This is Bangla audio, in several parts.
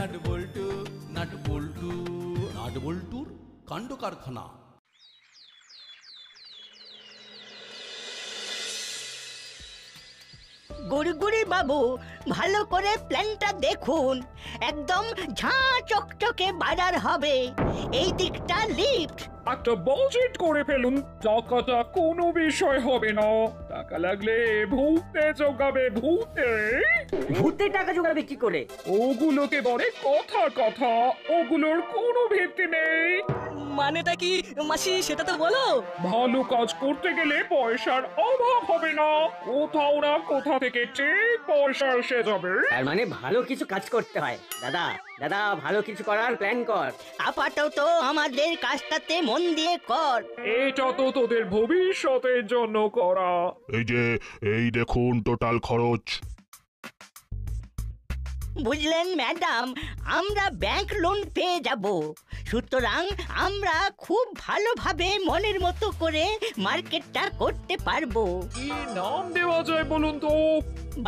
নাট বল্টু নাট বল্টু নাট বল্টুর কাণ্ড কারখানা। গুড়গুড়ি বাবু, ভালো করে প্ল্যানটা দেখুন, একদম ঝাঁ চকচকে বাজার হবে। এই দিকটা লিফট। একটা বাজেট করে ফেলুন, টাকাটা কোনো বিষয় হবে না। টাকা লাগলে ভূতে জোগাবে, ভূতে। ভূতে টাকা জোগাবে কি করে? ওগুলোকে বলে কথার কথা, ওগুলোর কোনো ভিত্তি নেই। মানেটা কি মাসি, সেটা তো বলো। ভালো কাজ করতে গেলে পয়সার অভাব হবে না, কোথাও না কোথা থেকে ঠিক পয়সা এসে যাবে। তার মানে ভালো কিছু কাজ করতে হয়। দাদা দাদা, ভালো কিছু করার প্ল্যান কর। আপাতত আমাদের কাজটাতে মন দিয়ে কর। এটা তো তোদের ভবিষ্যতের জন্য করা। এই দেখুন টোটাল খরচ। বুঝলেন ম্যাডাম, আমরা ব্যাংক লোন পেয়ে যাব, সুতরাং আমরা খুব ভালোভাবে মনের মতো করে মার্কেটটা করতে পারবো। কি নাম দেওয়া যায় বলুন তো?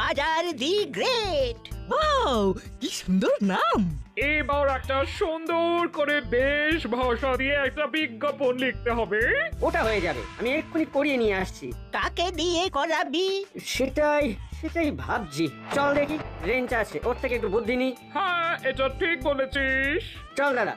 বাজার দি গ্রেট। ওয়াও, কি সুন্দর নাম। এবার একটা সুন্দর করে বেশ ভাষা দিয়ে একটা বিজ্ঞাপন লিখতে হবে। ওটা হয়ে যাবে, আমি এক্ষুনি করিয়ে নিয়ে আসছি। কাকে দিয়ে করাবি? সেটাই ভাবছি। চল দেখি, রেঞ্জ আছে, ওর থেকে একটু বুদ্ধি নি। হ্যাঁ, এটা ঠিক বলেছিস। চল দাদা।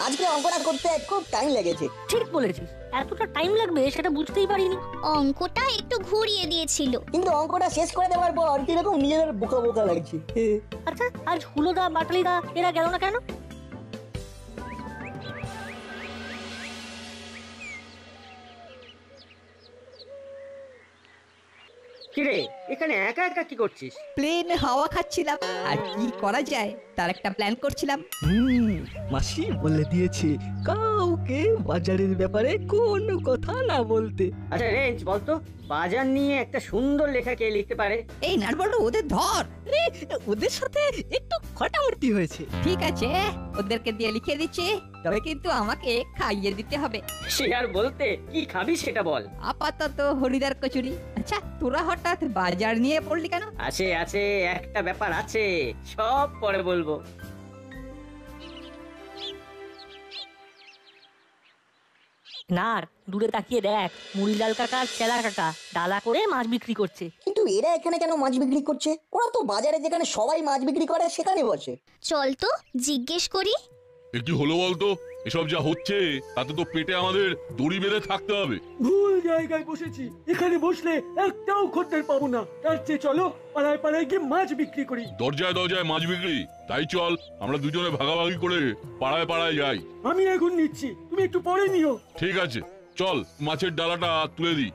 আজকে অঙ্কটা করতে খুব টাইম লেগেছে। ঠিক বলেছিস, এতটা টাইম লাগবে সেটা বুঝতেই পারিনি। অঙ্কটা একটু ঘুরিয়ে দিয়েছিল, কিন্তু অঙ্কটা শেষ করে দেওয়ার পর কিরকম নিজেদের বোকা বোকা লাগছে। আচ্ছা, আজ হুলোদা বাটালিদা এরা গেল না কেন? কিরে, এখানে একা একা কি করছিস? প্লেন হাওয়া খাচ্ছিলাম, আর কি করা যায় তার একটা প্ল্যান করছিলাম। মাসি বলে দিয়েছে কাউকে বাজারের ব্যাপারে কোনো কথা না বলতে। আচ্ছা রেঞ্জ, বলতো বাজার নিয়ে একটা সুন্দর লেখা কে লিখতে পারে? এই নাটবল্টু, ওদের ধর। ওদের সাথে একটু খটামটি হয়েছে। ঠিক আছে, ওদেরকে দিয়ে লিখে দিচ্ছি, তবে কিন্তু আমাকে খাইয়ে দিতে হবে। সে আর বলতে, কি খাবি সেটা বল। আপাতত হরিদার কচুরি। আচ্ছা, তোরা হঠাৎ বাজার নিয়ে পড়লি কেন? আছে একটা ব্যাপার আছে, সব পরে বলবো। নার, দূরে তাকিয়ে দেখ, মুড়িলাল কাকা আর চেলা কাকা ডালা করে মাছ বিক্রি করছে। কিন্তু এরা এখানে কেন মাছ বিক্রি করছে? ওরা তো বাজারে যেখানে সবাই মাছ বিক্রি করে সেখানে বসে। চল তো জিজ্ঞেস করি। কি হলো বলতো? এসব যা হচ্ছে তাতে তো পেটে আমাদের দড়ি বেঁধে থাকতে হবে। ভুল জায়গায় বসেছি, এখানে বসলে একটাও খদ্দের পাবো না। তার চেয়ে চলো পাড়ায় পাড়ায় গিয়ে মাছ বিক্রি করি। দরজায় দরজায় মাছ বিক্রি, তাই চল আমরা দুজনে ভাগাভাগি করে পাড়ায় পাড়ায় যাই। আমি এখন নিচ্ছি, তুমি একটু পরে নিও। ঠিক আছে, চল মাছের ডালাটা তুলে দিই।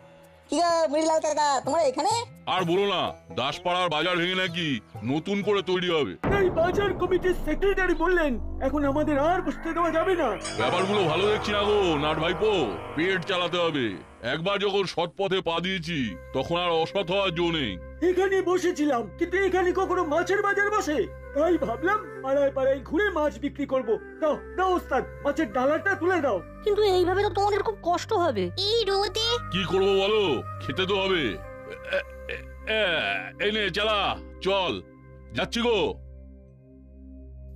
কি গো মুড়িলাল কাকা, তোমরা এখানে? আর বলো না, দাসপাড়ার বাজার ভেঙে নাকি নতুন করে তৈরি হবে। এই বাজার কমিটির সেক্রেটারি বললেন এখন আমাদের আর বসতে দেওয়া যাবে না। ব্যাপারগুলো ভালো দেখছি না গো নাট ভাইপো, পেট চালাতে হবে। একবার যখন সৎ পথে পা দিয়েছি তখন আর অসৎ হওয়ার জো নেই। এখানে বসেছিলাম, কিন্তু এখানে কখনো মাছের বাজার বসে? তাই ভাবলাম পাড়ায় পাড়ায় ঘুরে মাছ বিক্রি করব। দাও দাও ওস্তাদ, মাছের ডালাটা তুলে দাও। কিন্তু এইভাবে তো তোমাদের খুব কষ্ট হবে। এই রোদে কি করবো বলো, খেতে তো হবে। এই নে চালা, চল যাচ্ছি গো।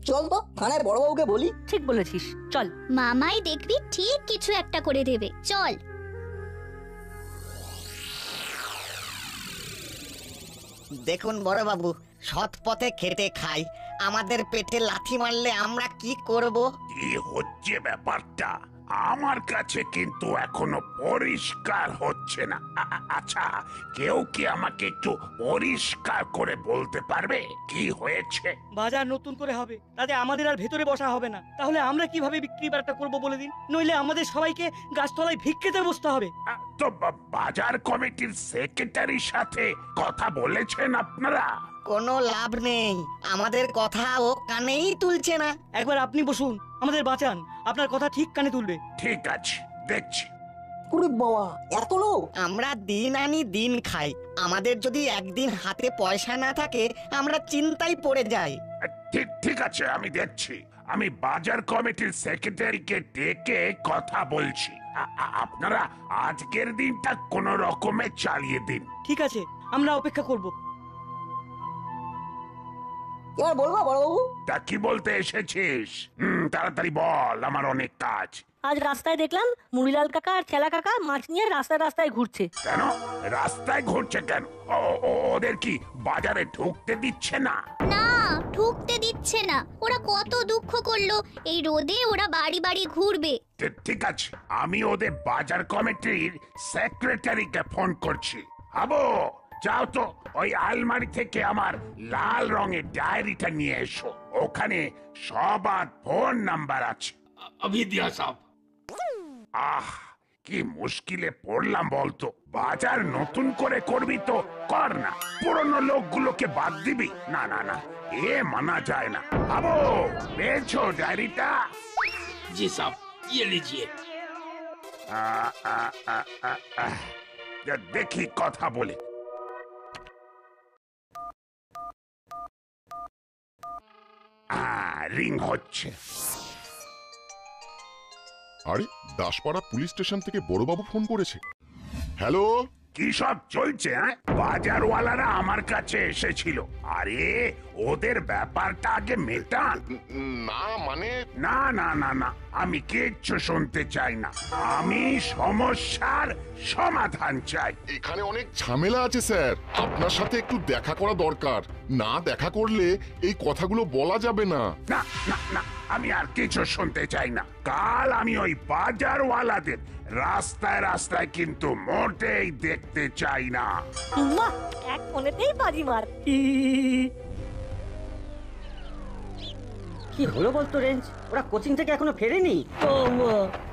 চল তো থানায় বড়বাবুকে বলি। ঠিক বলেছিস, চল। মামাই দেখবি ঠিক কিছু একটা করে দেবে, চল। দেখুন বড়বাবু, সৎ পথে খেটে খাই, আমাদের পেটে লাথি মারলে আমরা কি করব? কি হচ্ছে ব্যাপারটা আমার কাছে কিন্তু এখনো পরিষ্কার হচ্ছে না। আচ্ছা, কেউ কি আমাকে একটু পরিষ্কার করে বলতে পারবে কি হয়েছে? বাজার নতুন করে হবে, তাতে আমাদের আর ভেতরে বসা হবে না। তাহলে আমরা কিভাবে বিক্রি বাট্টা করবো বলে দিন, নইলে আমাদের সবাইকে গাছতলায় ভিক্ষেতে বসতে হবে। তো বাজার কমিটির সেক্রেটারির সাথে কথা বলেছেন আপনারা? কোনো লাভ নেই, আমাদের কথা ও কানেই তুলছে না। একবার আপনি বসুন, আমাদের বাঁচান, আপনার কথা ঠিক কানে তুলবে। ঠিক আছে, দেখছি। বাবা, এত লোক! আমরা দিন আনি দিন খাই, আমাদের যদি একদিন হাতে পয়সা না থাকে আমরা চিন্তায় পড়ে যাই। ঠিক আছে, আমি দেখছি। আমি বাজার কমিটির সেক্রেটারিকে ডেকে কথা বলছি। আপনারা আজকের দিনটা কোন রকমে চালিয়ে দিন। ঠিক আছে, আমরা অপেক্ষা করব। এবার বলবো বড়বাবু? তা কি বলতে এসেছিস? তাড়াতাড়ি বল, আমার অনেক কাজ। আজ রাস্তায় দেখলাম মুড়িলাল কাকা আর চেলা কাকা মাছ নিয়ে রাস্তায় রাস্তায় ঘুরছে। কেন রাস্তায় ঘুরছে কেন? ওদের কি বাজারে ঢুকতে দিচ্ছে না? না, ঢুকতে দিচ্ছে না। ওরা কত দুঃখ করলো, এই রোদে ওরা বাড়ি বাড়ি ঘুরবে। ঠিক আছে, আমি ওদের বাজার কমিটির সেক্রেটারিকে ফোন করছি। আবো, যাও তো ওই আলমারি থেকে আমার লাল রঙের ডায়েরিটা নিয়ে এসো। ওখানে সবার ফোন নাম্বার আছে। अभी दिया साहब। আহ, কি মুশকিলে পড়লাম বলতো। বাজার নতুন করে করবি তো কর না, পুরনো লোকগুলোকে বাদ দিবি? না না না, এ মানা যায় না। আবো, পেয়েছো ডায়েরিটা? जी साहब, ये लीजिए। দেখি কথা বলে। রিং হচ্ছে। আরে, দাসপাড়া পুলিশ স্টেশন থেকে বড়বাবু ফোন করেছে। হ্যালো, কি সব চলছে? বাজারওয়ালারা আমার কাছে এসেছিল। আরে ওদের ব্যাপারটা আগে মেটান। না মানে? না না না না, আমি কিচ্ছু শুনতে চাই না। আমি সমস্যার সমাধান চাই। এখানে অনেক ঝামেলা আছে স্যার, আপনার সাথে একটু দেখা করা দরকার। না দেখা করলে এই কথাগুলো বলা যাবে না। না না না, আমি আর কিছু শুনতে চাই না। কাল আমি ওই বাজারওয়ালাদের রাস্তায় রাস্তায় কিন্তু মোটেই দেখতে চাই না। বাহ, এক ফোনেতেই বাজি মার। কি হলো বলতো রেঞ্জ? ওরা কোচিং থেকে এখনো ফেরেনি?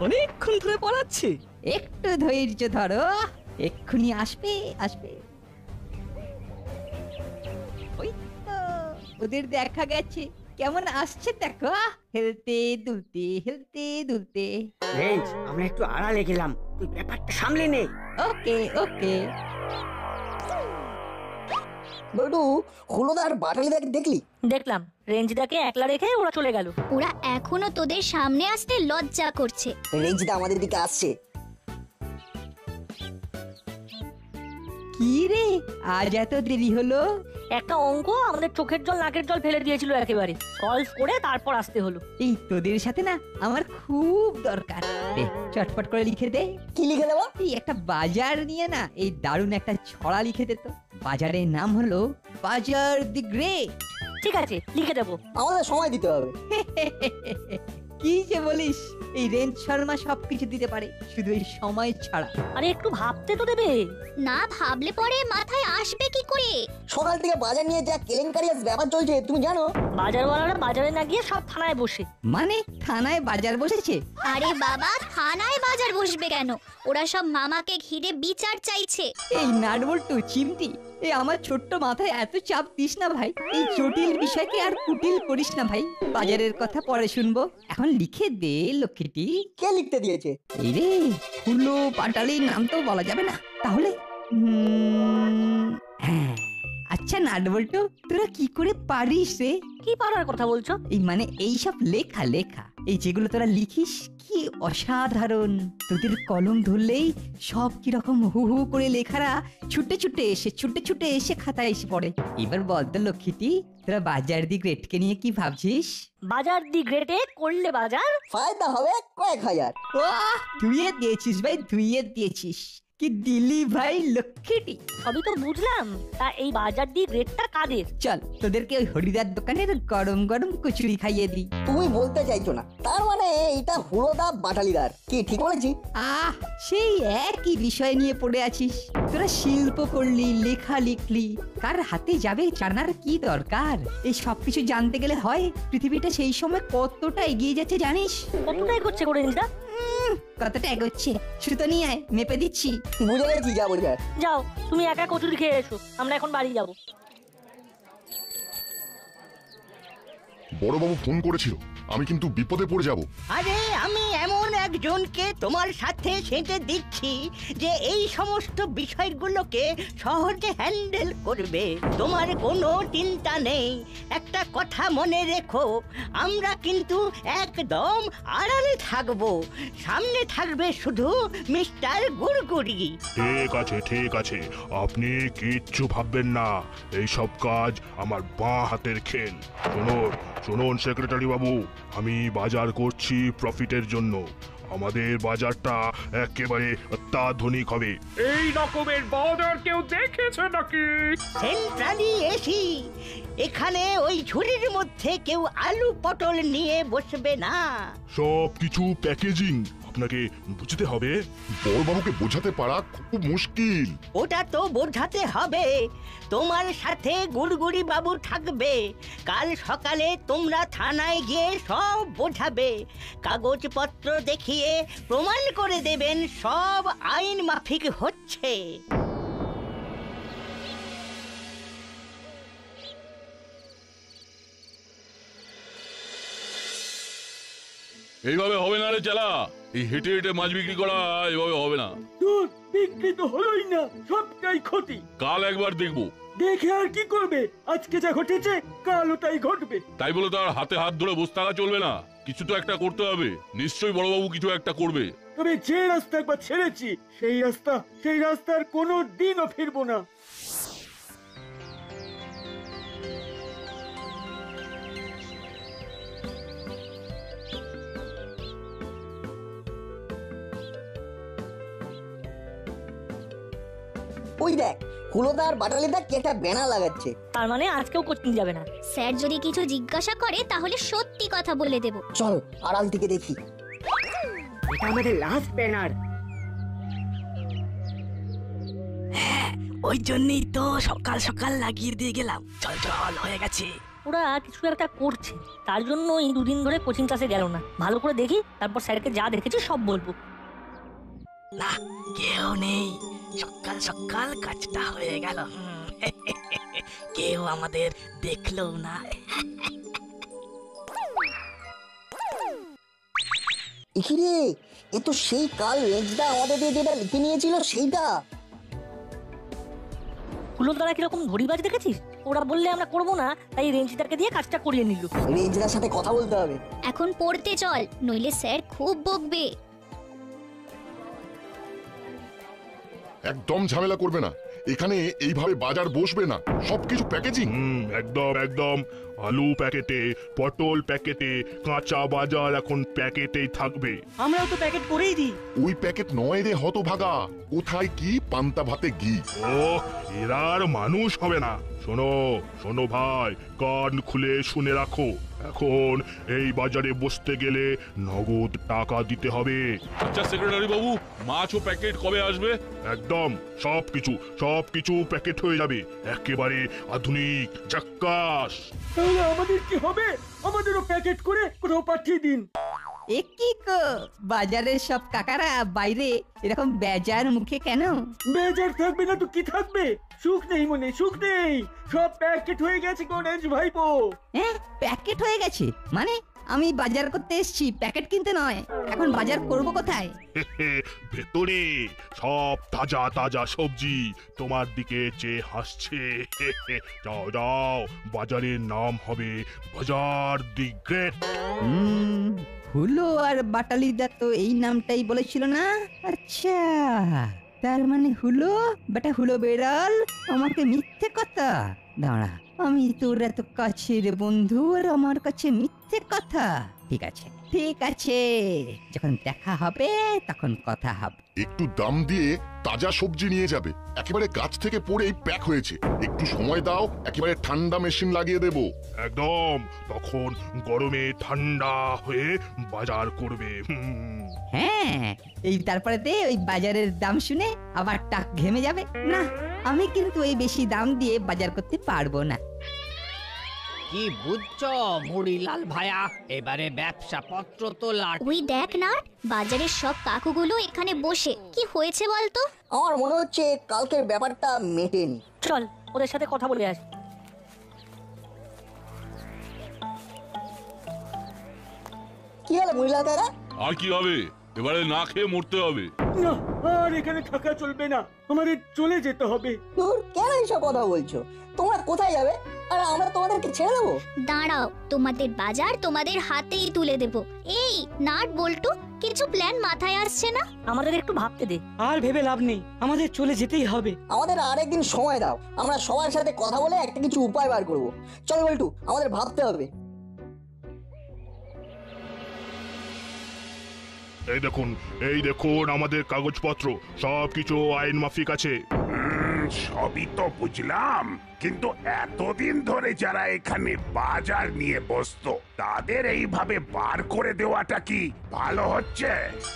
অনেকক্ষণ ধরে পড়াচ্ছি। একটু ধৈর্য ধরো, এক্ষুনি আসবে আসবে। ওই তো ওদের দেখা গেছে, কেমন আসছে দেখো, হেলতে দুলতে হেলতে দুলতে। রেঞ্জ, আমরা একটু আড়ালে গেলাম, তুই ব্যাপারটা সামলে নে। ওকে ওকে। বড়ু, হুলোদার বাটালিদার দেখলি? দেখলাম, রেঞ্জদাকে একলা রেখে ওরা চলে গেল। ওরা এখনো তোদের সামনে আসতে লজ্জা করছে। রেঞ্জদা আমাদের দিকে আসছে। কি রে, আজ এত দেরি হলো? একটা অঙ্ক আমাদের চোখের জল নাকের জল ফেলে দিয়েছিল একেবারে, সলভ করে তারপর আসতে হলো। এই তোদের সাথে না আমার খুব দরকার। দে, চটপট করে লিখে দে। কি লিখে দেবো? এই একটা বাজার নিয়ে না এই দারুণ একটা ছড়া লিখে দে তো। বাজারের নাম হলো বাজার দি গ্রেট। ঠিক আছে, লিখে দেবো। আমাদের সময় দিতে হবে। কি যে বলিস, এই রেঞ্জ শর্মা সবকিছু দিতে পারে, শুধু এই সময় ছাড়া। আরে একটু ভাবতে তো দেবে। না ভাবলে পরে মাথায় আসবে কি করে? সকাল থেকে বাজার নিয়ে যা কেলেঙ্কারি ব্যাপার চলছে তুমি জানো? বাজারওয়ালারা বাজারে না গিয়ে সব থানায় বসে। মানে থানায় বাজার বসেছে? আরে বাবা, থানায় বাজার বসবে কেন? ওরা সব মামাকে ঘিরে বিচার চাইছে। এই নাটবল্টু চিমটি, এই আমার ছোট্ট মাথায় এত চাপ দিস না ভাই। এই জটিল বিষয়কে আর কুটিল করিস না ভাই। বাজারের কথা পরে শুনবো, এখন লিখে দে লক্ষ্মীটি। কে লিখতে দিয়েছে? এই রে, হুলো পাটালির নাম তো বলা যাবে না, তাহলে হ্যাঁ। আচ্ছা নাটবল্টু, তোরা কি করে পারিস রে? কি পারার কথা বলছো? এই মানে এইসব লেখা লেখা, এই যেগুলো তোরা লিখিস, কি অসাধারণ। তোদের কলম ধরলেই সব কিরকম হু হু করে লেখারা ছুটে ছুটে এসে খাতায় এসে পড়ে। এবার বল তো লক্ষ্মীটি, তোরা বাজার দি গ্রেটকে নিয়ে কি ভাবছিস? বাজার দি গ্রেটে করলে বাজার ফায়দা হবে কয়েক হাজার। ধুইয়ে দিয়েছিস ভাই, ধুইয়ে দিয়েছিস। কি দিলি ভাই লক্ষ্মীটি? সবই তো বুঝলাম, তা এই বাজার দি গ্রেটটা কাদের? চল তোদেরকে ওই হরিদার দোকানের গরম গরম কচুরি খাইয়ে দিই। তুমি বলতে চাইছো না, তার মানে এটা হুলোদা বাটালিদার, কি ঠিক বলেছি? সেই একই বিষয় নিয়ে পড়ে আছিস তোরা। শিল্প করলি, লেখা লিখলি, কার হাতে যাবে জানার কি দরকার? এই সবকিছু জানতে গেলে হয় পৃথিবীটা সেই সময় কতটা এগিয়ে যাচ্ছে জানিস? কতটা এগোচ্ছে করে নিস? কতটা এগোচ্ছে সুতো নিয়ে আয়, মেপে দিচ্ছি। বুঝে গেছি, যা বলবে। যাও, তুমি একা কচুরি খেয়ে এসো, আমরা এখন বাড়ি যাব। বড়বাবু ফোন করেছিল, আমি কিন্তু বিপদে পড়ে যাব। আরে আমি এমন একজনকে তোমার সাথে সেঁটে দিচ্ছি যে এই সমস্ত বিষয়গুলোকে সহজে হ্যান্ডেল করবে। তোমার কোনো চিন্তা নেই। একটা কথা মনে রেখো, আমরা কিন্তু একদম আড়ালে থাকবো। সামনে থাকবে শুধু মিস্টার গুড়গুড়ি। ঠিক আছে, আপনি কিচ্ছু ভাববেন না, এই সব কাজ আমার বাঁ হাতের খেল। শুনুন সেক্রেটারি বাবু, আমি বাজার করছি প্রফিটের জন্য। আমাদের বাজারটা একেবারে অত্যাধুনিক হবে। এই রকমের বাজার কেউ দেখেছে নাকি? সেন্ট্রালি এসি, এখানে ওই ঝুড়ির মধ্যে কেউ আলু পটল নিয়ে বসবে না। সব কিছু প্যাকেজিং আপনাকে বুঝতে হবে। বড়বাবুকে বোঝাতে পারা খুব মুশকিল। ওটা তো বোঝাতে হবে। তোমার সাথে গুড়গুড়ি বাবু থাকবে। কাল সকালে তোমরা থানায় গিয়ে সব বোঝাবে, কাগজপত্র দেখিয়ে প্রমাণ করে দেবেন সব আইন মাফিক হচ্ছে। এইভাবে হবে না রে চালা, এই হেঁটে হেঁটে মাছ বিক্রি করা এভাবে হবে না। তোর বিক্রি তো হলোই না, সবটাই ক্ষতি। কাল একবার দেখবো। দেখে আর কি করবে? আজকে যা ঘটেছে কালও তাই ঘটবে। তাই বলে তো আর হাতে হাত ধরে বসে থাকা চলবে না, কিছু তো একটা করতে হবে। নিশ্চয়ই বড়বাবু কিছু একটা করবে। তবে যে রাস্তা একবার ছেড়েছি সেই রাস্তার কোনো দিনও ফিরবো না। ওই দেখ, হুলোদার বাটালিদা কি একটা ব্যানার লাগাচ্ছে। তার মানে আজকেও কোচিং যাবে না। স্যার যদি কিছু জিজ্ঞাসা করে তাহলে সত্যি কথা বলে দেব। চল আড়াল থেকে দেখি। এটা আমাদের লাস্ট ব্যানার। ওই জন্যই তো সকাল সকাল লাগিয়ে দিয়ে গেলাম। চল চল, হয়ে গেছে। ওরা কিছু একটা করছে, তার জন্য এই দুদিন ধরে কোচিং ক্লাসে গেল না। ভালো করে দেখি, তারপর স্যারকে যা দেখেছি সব বলবো। না, কেউ নেই। সকাল সকাল কাজটা হয়ে গেল। কেউ আমাদের দেখলো না। ইখিরে, এ তো সেই কাল রেঞ্জদা আমাদের দিয়ে যেটা লিখে নিয়েছিল সেইটা। হুলোদারা কিরকম ধরিবাজ দেখেছিস? ওরা বললে আমরা করবো না, তাই রেঞ্জদারকে দিয়ে কাজটা করিয়ে নিল। রেঞ্জদার সাথে কথা বলতে হবে। এখন পড়তে চল, নইলে স্যার খুব বকবে। একদম ঝামেলা করবে না, এখানে এইভাবে বাজার বসবে না। সবকিছু প্যাকেজিং। একদম আলু প্যাকেটে, পটল প্যাকেটে, কাঁচা বাজার এখন প্যাকেটেই থাকবে। আমরাও তো প্যাকেট করেই দিই। ওই প্যাকেট নয় রে হতভাগা, কোথায় কি পান্তা ভাতে ঘি। ও, এরা আর মানুষ হবে না। শোনো ভাই, কান খুলে শুনে রাখো। এখন এই বাজারে বসতে গেলে নগদ টাকা দিতে হবে। আচ্ছা সেক্রেটারি বাবু, মাছ ও প্যাকেট কবে আসবে? একদম সবকিছু প্যাকেট হয়ে যাবে, একেবারে আধুনিক জাক্কাস। তাহলে আমাদের কি হবে? আমাদেরও প্যাকেট করে কোথাও পাঠিয়ে দিন। কি গো, বাজারের সব কাকারা বাইরে এরকম বেজার মুখে কেন? বেজার থাকবে না তো কি থাকবে? সুখ নেই মনে, সুখ নেই। সব প্যাকেট হয়ে গেছে গণেশ ভাইপো। হ্যাঁ, প্যাকেট হয়ে গেছে মানে? আমি বাজার করতে এসেছি, প্যাকেট কিনতে নয়। এখন বাজার করব কোথায়? ভেতরে সব তাজা তাজা সবজি তোমার দিকে চেয়ে হাসছে। যাও, বাজারের নাম হবে বাজার দি গ্রেট। হুলো আর বাটালিদা তো এই নামটাই বলেছিল না? আচ্ছা, তার মানে হুলো বেটা হুলো বেড়াল আমাকে মিথ্যে কথা। দাঁড়া, আমি তোর এত কাছের বন্ধু আর আমার কাছে মিথ্যে কথা। ঠিক আছে, যখন দেখা হবে তখন কথা হবে। একটু দাম দিয়ে তাজা সবজি নিয়ে যাবে, একেবারে গাছ থেকে পড়েই প্যাক হয়েছে। একটু সময় দাও, একেবারে ঠান্ডা মেশিন লাগিয়ে দেব। একদম, তখন গরমে ঠান্ডা হয়ে বাজার করবে। হ্যাঁ, এই তারপরে ওই বাজারের দাম শুনে আবার টাক ঘেমে যাবে। না, আমি কিন্তু এই বেশি দাম দিয়ে বাজার করতে পারবো না। কি বুঝছো মুড়িলাল ভাইয়া, এবারে ব্যবসা পত্র তো লাট। ওই দেখ না, বাজারের সব কাকুগুলো এখানে বসে। কি হয়েছে বলতো? আমার মনে হচ্ছে কালকের ব্যাপারটা মেটেনি। চল ওদের সাথে কথা বলে আসি। কি হলো মুড়িলাল কাকা? আর কি হবে, এবারে না খেয়ে মরতে হবে। না, আর এখানে থাকা চলবে না, আমাদের চলে যেতে হবে। দূর, কেন এইসব কথা বলছো? তোমরা কোথায় যাবে? আর আমরা তোমাদেরকে ছেড়ে দেবো? দাঁড়াও, তোমাদের বাজার তোমাদের হাতেই তুলে দেব। এই নাট বল্টু, কিছু প্ল্যান মাথায় আসছে না? আমাদের একটু ভাবতে দে। আর ভেবে লাভ নেই, আমাদের চলে যেতেই হবে। আমাদের আরেকদিন সময় দাও, আমরা সবার সাথে কথা বলে একটা কিছু উপায় বার করবো। চল বল্টু, আমাদের ভাবতে হবে। এই দেখুন আমাদের কাগজপত্র, সবকিছু আইন মাফিক আছে। সবই তো বুঝলাম, কিন্তু এতদিন ধরে যারা এখানে বাজার নিয়ে বসতো তাদের এইভাবে বার করে দেওয়াটা কি ভালো হচ্ছে?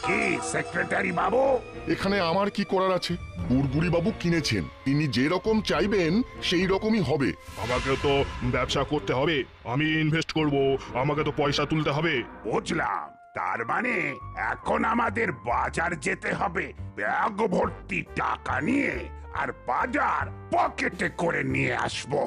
কি সেক্রেটারি বাবু? এখানে আমার কি করার আছে? গুড়গুড়ি বাবু কিনেছেন, তিনি যে রকম চাইবেন সেই রকমই হবে। আমাকে তো ব্যবসা করতে হবে, আমি ইনভেস্ট করব, আমাকে তো পয়সা তুলতে হবে। বুঝলাম, তার মানে এখন আমাদের বাজার যেতে হবে ব্যাগ ভর্তি টাকা নিয়ে, আর বাজার পকেটে করে নিয়ে আসবো।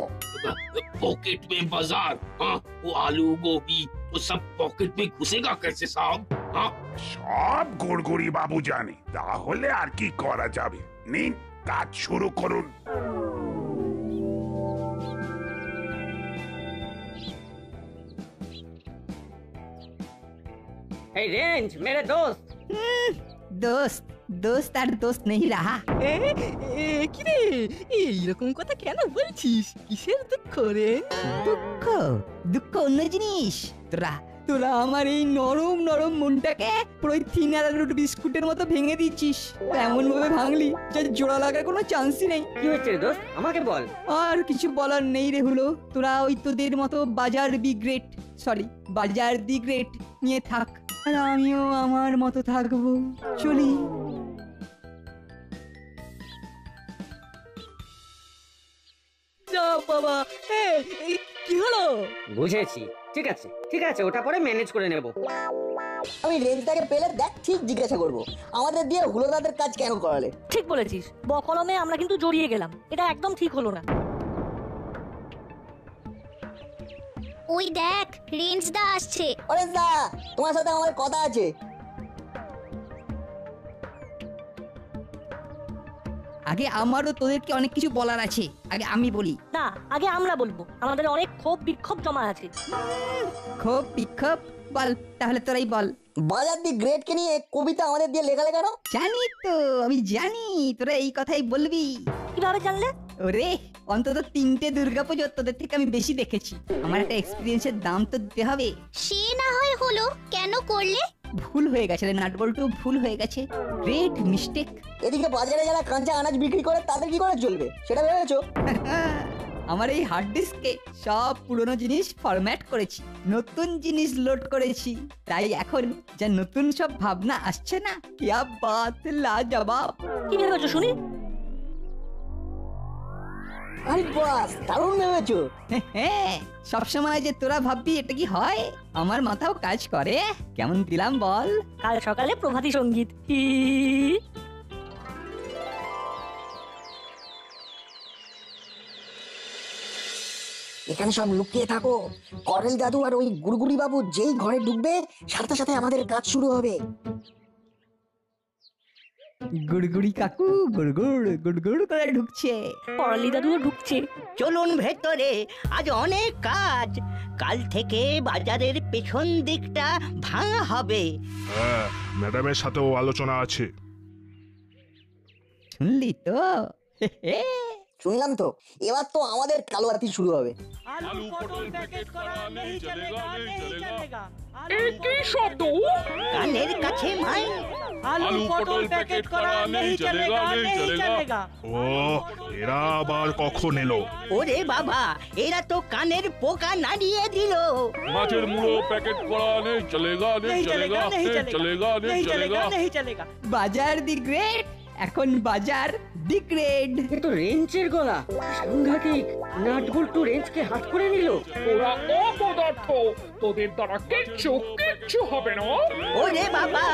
पॉकेट में बाजार? हाँ, वो आलू गोभी वो सब पॉकेट में घुसेगा कैसे साहब? हाँ, সব গুড়গুড়ি বাবু জানে, তাহলে আর কি করা যাবে? নিন, কাজ শুরু করুন। এই রেঞ্জ মেরে দোস্ত। दोस्त दोस्त আর দোস্ত নেই রাহা। কি রে, এইরকম কথা কেন বলছিস? কিসের দুঃখ রে? দুঃখ? দুঃখ অন্য জিনিস। তোরা আমার এই নরম নরম মনটাকে পুরো থিনার বিস্কুটের মতো ভেঙে দিচ্ছিস। এমন ভাবে ভাঙলি যে জোড়া লাগার কোনো চান্সই নেই। কি হচ্ছে রে দোস্ত, আমাকে বল। আর কিছু বলার নেই রে হলো, তোরা ওই তোদের মতো বাজার দি গ্রেট নিয়ে থাক, আর আমিও আমার মতো থাকবো। চলি। যা বাবা, কি হলো? বুঝেছি, ঠিক আছে ঠিক আছে, ওটা পরে ম্যানেজ করে নেব। আমি রেঞ্জটাকে পেলে দেখ ঠিক জিজ্ঞাসা করবো, আমাদের দিয়ে হুলোদাদের কাজ কেন করালে? ঠিক বলেছিস, বকলমে আমরা কিন্তু জড়িয়ে গেলাম, এটা একদম ঠিক হলো না। ওই দেখ, রেঞ্জদা আসছে। অরেঞ্জ দা, তোমার সাথে আমার কথা আছে। আগে আমারও তোদেরকে অনেক কিছু বলার আছে, আগে আমি বলি। না, আগে আমরা বলবো, আমাদের অনেক ক্ষোভ বিক্ষোভ জমা আছে। ক্ষোভ বিক্ষোভ? বল তাহলে, তোরাই বল। বাজার দি গ্রেটকে নিয়ে কবিতা আমাদের দিয়ে লেখালে কেন? জানি তো, আমি জানি তোরা এই কথাই বলবি। কিভাবে জানলে? ওরে, অন্তত 3টে দুর্গাপুজো তোদের থেকে আমি বেশি দেখেছি, আমার একটা এক্সপিরিয়েন্সের দাম তো দিতে হবে। সে না হয় হলো, কেন করলে? ভুল হয়ে গেছে রে নাটবল্টু, ভুল হয়ে গেছে, গ্রেট মিস্টেক। এদিকে বাজারে যারা কাঁচা আনাজ বিক্রি করে তাদের কি করে চলবে সেটা ভেবেছো? আমার এই হার্ড ডিস্কে সব পুরনো জিনিস ফরম্যাট করেছি, নতুন জিনিস লোড করেছি, তাই এখন যা নতুন সব ভাবনা আসছে না, কিয়া বাত লাজবাব। কি ভেবেছো শুনি? আরে বাস, দারুণ ভেবেছো। হ্যাঁ, সবসময় যে তোরা ভাববি এটা কি হয়, আমার মাথাও কাজ করে। কেমন দিলাম বল? কাল সকালে প্রভাতী সঙ্গীত। এখানে সব লুকিয়ে থাকো, করেল দাদু আর ওই গুড়গুড়ি বাবু যেই ঘরে ঢুকবে সাথে সাথে আমাদের কাজ শুরু হবে। গুড়গুড়ি কাকু গুড়গুড় করে ঢুকছে, পড়ালি দাদুও ঢুকছে। চলুন ভেতরে, আজ অনেক কাজ। কাল থেকে বাজারের পেছন দিকটা ভাঙা হবে। হ্যাঁ, ম্যাডামের সাথেও আলোচনা আছে। শুনলি তো? শুনলাম তো, এবার তো আমাদের কালোয়াতি শুরু হবে। আলু পটল প্যাকেট করা নেই চলেগা, নেই চলেগা। কি শব্দ? কানের কাছে মাই। আলু পটল প্যাকেট করা নেই চলেগা, নেই চলেগা। ও, এরা আবার কখন এলো? ওরে বাবা, এরা তো কানের পোকা নাড়িয়ে দিল। মাছের মুড়ো প্যাকেট করা নেই চলেগা, নেই চলেগা, নেই চলেগা, নেই চলেগা, নেই চলেগা। বাজার দি গ্রেট, এখন বাজার দি গ্রেড। কিন্তু রেঞ্চের গলা সাংঘাতিক, নাটবল্টু রেঞ্চকে হাত করে নিল। ওরা অপদার্থ, তোদের দ্বারা কিচ্ছু হবে না। ওরে বাবা,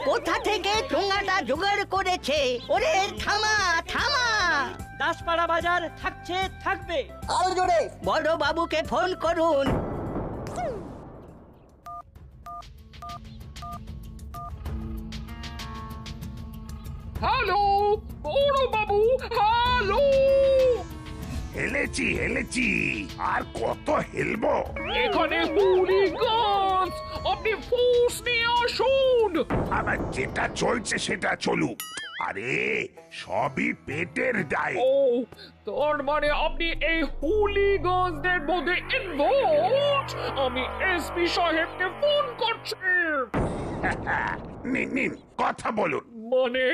কোথা থেকে ঠোঙাটা জোগাড় করেছে? ওরে থামা থামা। দাসপাড়া বাজার থাকছে, থাকবে। আরো জোরে বড় বাবুকে ফোন করুন। হ্যালো বড় বাবু, হ্যালো। হেলেছি আর কত হেলবো? এখানে হুলিগানস, আপনি ফোর্স নিয়ে আসুন। আবার যেটা চলছে সেটা চলুক। আরে সবই পেটের দায়। ও, তার মানে আপনি এই হুলিগানসদের মধ্যে ইনভলভড? আমি এসপি সাহেবকে ফোন করছি। নিন কথা বলুন। মানে?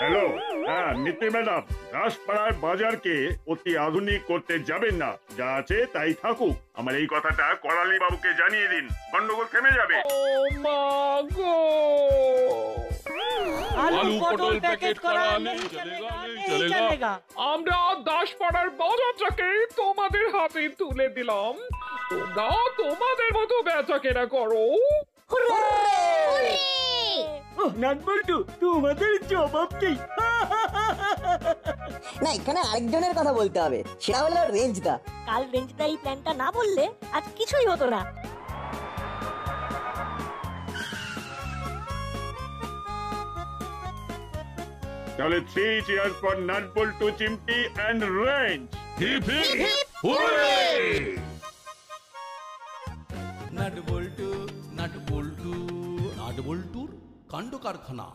হ্যালো, হ্যাঁ নীতি ম্যাডাম, দাসপাড়ার বাজারকে অতি আধুনিক করতে যাবেন না, যা আছে তাই থাকুক। আমার এই কথাটা করালি বাবুকে জানিয়ে দিন, গন্ডগোল থেমে যাবে। ও মা গো! আলু পটল প্যাকেট করা নেই চলেগা। আমরা দাসপাড়ার বাজারটাকে তোমাদের হাতে তুলে দিলাম, তোমরা তোমাদের মতো বেচা কেনা করো। নাটবল্টু, তোমাদের জবাব নেই। না, এখানে আরেকজনের কথা বলতে হবে, সেটা হলো রেঞ্জদা। কাল রেঞ্জদা এই প্ল্যানটা না বললে আজ কিছুই হতো না। তাহলে 3 cheers for নাটবল্টু, চিমটি and wrench. Hip hip hurray! নাটবল্টুর কাণ্ড কারখানা।